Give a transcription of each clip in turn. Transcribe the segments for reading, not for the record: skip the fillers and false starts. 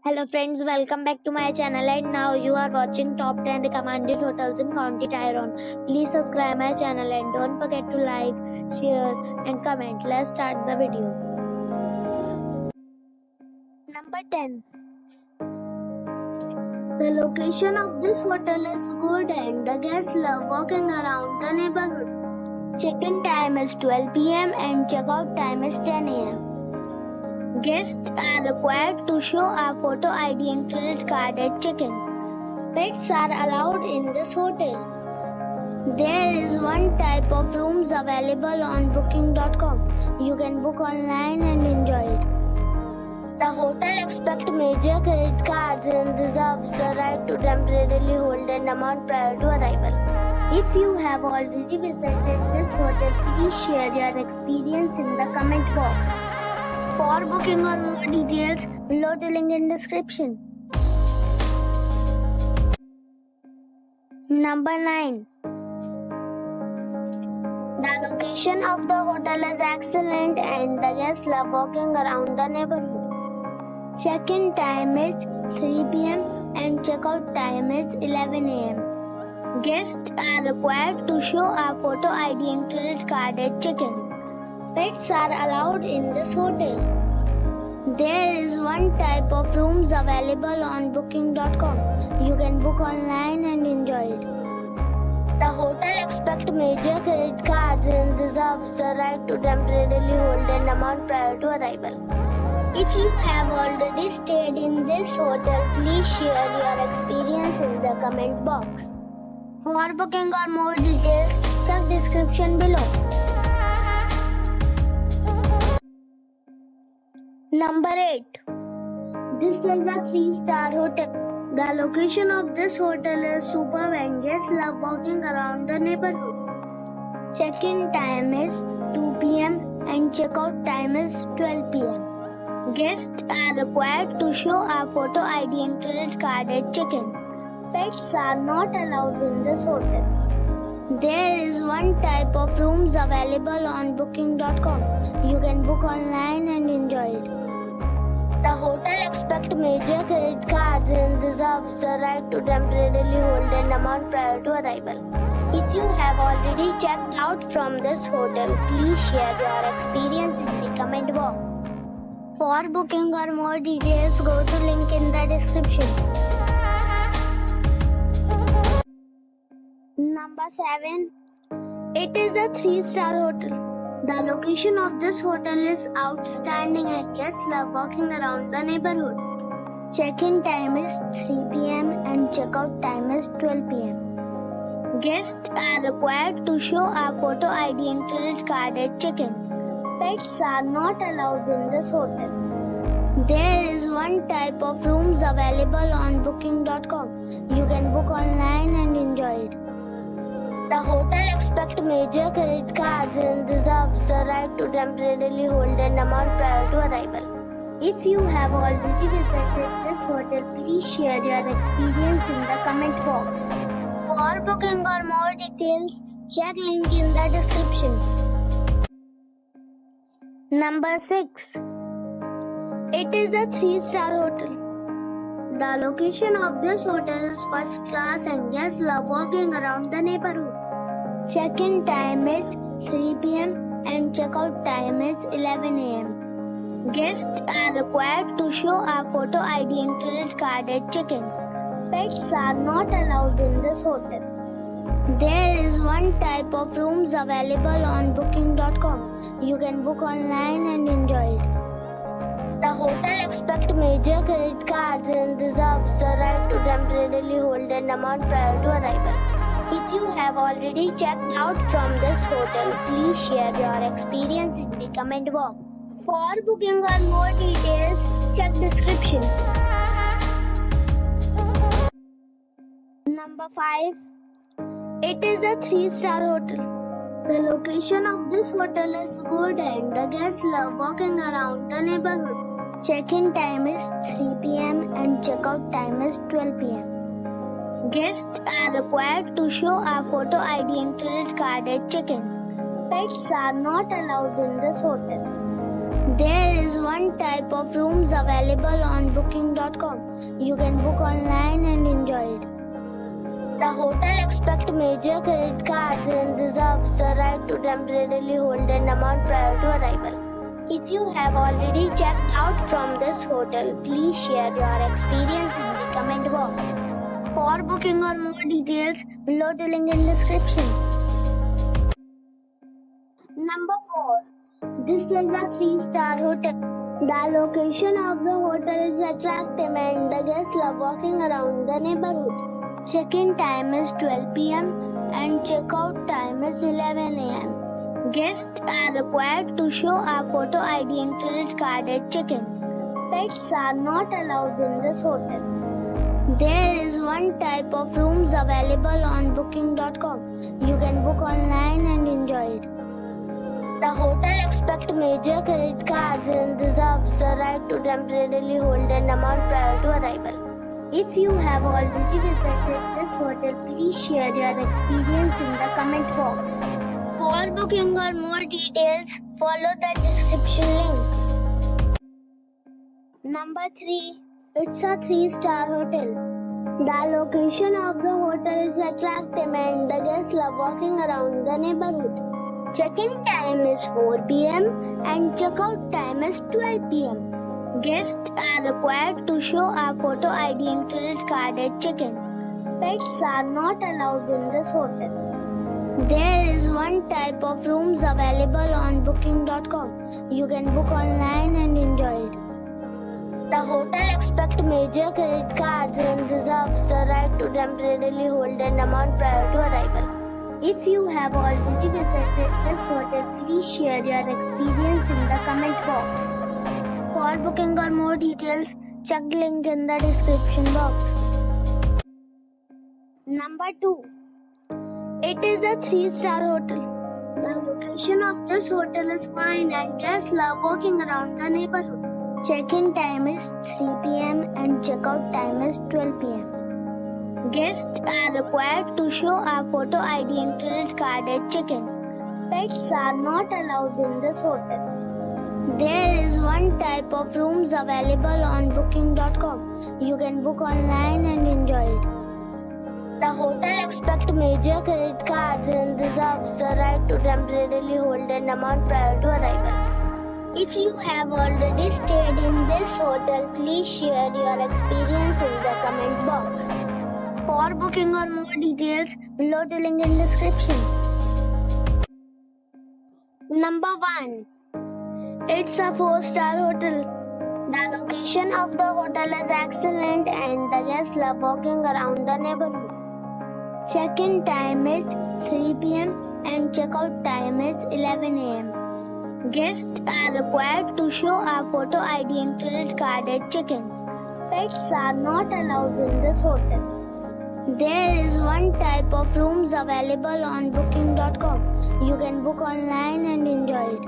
Hello friends, welcome back to my channel and now you are watching top 10 recommended hotels in County Tyrone. Please subscribe my channel and don't forget to like, share and comment. Let's start the video. Number 10. The location of this hotel is good and the guests love walking around the neighborhood. Check-in time is 12 p.m. and check-out time is 10 a.m. Guests are required to show a photo ID and credit card at check-in. Pets are allowed in this hotel. There is one type of rooms available on booking.com. You can book online and enjoy it. The hotel accepts major credit cards and reserves the right to temporarily hold an amount prior to arrival. If you have already visited this hotel, please share your experience in the comment box. For booking or more details, below the link in description. Number 9. The location of the hotel is excellent and the guests love walking around the neighborhood. Check-in time is 3 p.m. and check-out time is 11 a.m. Guests are required to show a photo ID and credit card at check-in. Pets are allowed in this hotel. There is one type of rooms available on booking.com. You can book online and enjoy it. The hotel accepts major credit cards and reserves the right to temporarily hold an amount prior to arrival. If you have already stayed in this hotel, please share your experience in the comment box. For booking or more details, check description below. Number 8. This is a 3-star hotel. The location of this hotel is superb and guests love walking around the neighborhood. Check-in time is 2 p.m. and check-out time is 12 p.m. Guests are required to show a photo ID and credit card at check-in. Pets are not allowed in this hotel. There is one type of rooms available on booking.com. You can book online and enjoy it. The hotel accepts major credit cards and reserves the right to temporarily hold an amount prior to arrival. If you have already checked out from this hotel, please share your experience in the comment box. For booking or more details, go to link in the description. Number 7. It is a 3-star hotel. The location of this hotel is outstanding and guests love walking around the neighborhood. Check-in time is 3 p.m. and check-out time is 12 p.m. Guests are required to show a photo ID and credit card at check-in. Pets are not allowed in this hotel. There is one type of rooms available on booking.com. You can book online and enjoy it. The hotel accepts major credit cards and reserves the right to temporarily hold an amount prior to arrival. If you have already visited this hotel, please share your experience in the comment box. For booking or more details, check link in the description. Number 6. It is a 3-star hotel. The location of this hotel is first class and guests love walking around the neighborhood. Check-in time is 3 p.m. and check-out time is 11 a.m. Guests are required to show a photo ID and credit card at check-in. Pets are not allowed in this hotel. There is one type of rooms available on booking.com. You can book online and enjoy it. The hotel accepts major credit cards and reserves the right to temporarily hold an amount prior to arrival. If you have already checked out from this hotel, please share your experience in the comment box. For booking or more details, check description. Number 5. It is a 3-star hotel. The location of this hotel is good and the guests love walking around the neighborhood. Check-in time is 3 p.m. and check-out time is 12 p.m. Guests are required to show a photo ID and credit card at check-in. Pets are not allowed in this hotel. There is one type of rooms available on booking.com. You can book online and enjoy it. The hotel expects major credit cards and reserves the right to temporarily hold an amount prior to arrival. If you have already checked out from this hotel, please share your experience in the comment box. For booking or more details, below the link in description. Number 4. This is a 3-star hotel. The location of the hotel is attractive and the guests love walking around the neighborhood. Check-in time is 12 p.m. and check-out time is 11 a.m. Guests are required to show a photo ID and credit card at check-in. Pets are not allowed in this hotel. There is one type of rooms available on booking.com. You can book online and enjoy it. The hotel expects major credit cards and reserves the right to temporarily hold an amount prior to arrival. If you have already visited this hotel, please share your experience in the comment box. For booking or more details, follow the description link. Number 3. It's a 3-star hotel. The location of the hotel is attractive and the guests love walking around the neighborhood. Check-in time is 4 p.m. and check-out time is 12 p.m. Guests are required to show a photo ID and credit card at check-in. Pets are not allowed in this hotel. There is one type of rooms available on booking.com. You can book online and enjoy it. The hotel expects major credit cards and reserves the right to temporarily hold an amount prior to arrival. If you have already visited this hotel, please share your experience in the comment box. For booking or more details, check the link in the description box. Number 2. It is a 3-star hotel. The location of this hotel is fine and guests love walking around the neighborhood. Check-in time is 3 p.m. and check-out time is 12 p.m. Guests are required to show a photo ID and credit card at check-in. Pets are not allowed in this hotel. There is one type of rooms available on booking.com. You can book online and enjoy it. The hotel expects major credit cards and reserves the right to temporarily hold an amount prior to arrival. If you have already stayed in this hotel, please share your experience in the comment box. For booking or more details, below the link in description. Number 1. It's a 4-star hotel. The location of the hotel is excellent and the guests love walking around the neighborhood. Check-in time is 3 p.m. and check-out time is 11 a.m. Guests are required to show a photo ID and credit card at check-in. Pets are not allowed in this hotel. There is one type of rooms available on booking.com. You can book online and enjoy it.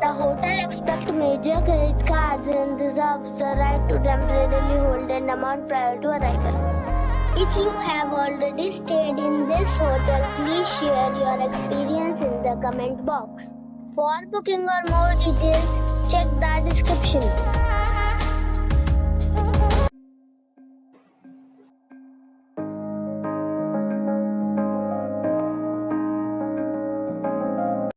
The hotel expects major credit cards and reserves the right to temporarily hold an amount prior to arrival. If you have already stayed in this hotel, please share your experience in the comment box. For booking or more details, check the description.